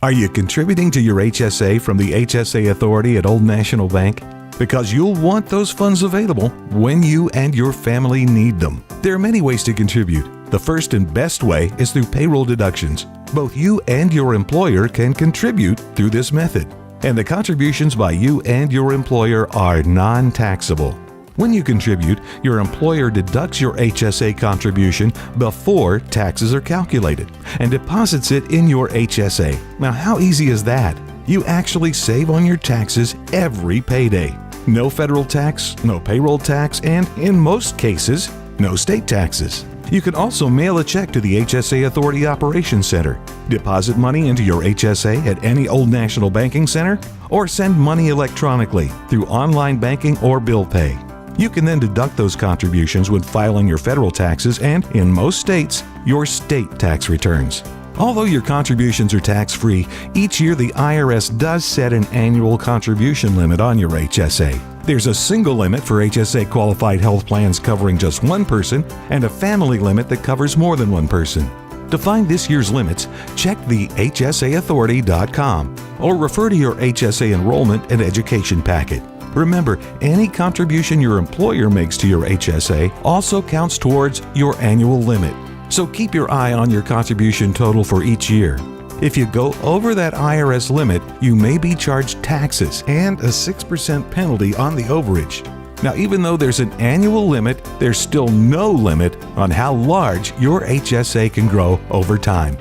Are you contributing to your HSA from the HSA Authority at Old National Bank? Because you'll want those funds available when you and your family need them. There are many ways to contribute. The first and best way is through payroll deductions. Both you and your employer can contribute through this method. And the contributions by you and your employer are non-taxable. When you contribute, your employer deducts your HSA contribution before taxes are calculated and deposits it in your HSA. Now, how easy is that? You actually save on your taxes every payday. No federal tax, no payroll tax, and in most cases, no state taxes. You can also mail a check to the HSA Authority Operations Center, deposit money into your HSA at any Old National Banking Center, or send money electronically through online banking or bill pay. You can then deduct those contributions when filing your federal taxes and, in most states, your state tax returns. Although your contributions are tax-free, each year the IRS does set an annual contribution limit on your HSA. There's a single limit for HSA qualified health plans covering just one person and a family limit that covers more than one person. To find this year's limits, check the HSAauthority.com or refer to your HSA enrollment and education packet. Remember, any contribution your employer makes to your HSA also counts towards your annual limit. So keep your eye on your contribution total for each year. If you go over that IRS limit, you may be charged taxes and a 6% penalty on the overage. Now, even though there's an annual limit, there's still no limit on how large your HSA can grow over time.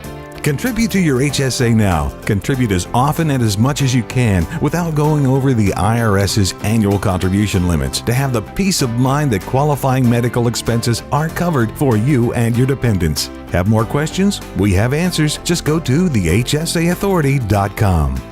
Contribute to your HSA now. Contribute as often and as much as you can without going over the IRS's annual contribution limits to have the peace of mind that qualifying medical expenses are covered for you and your dependents. Have more questions? We have answers. Just go to thehsaauthority.com.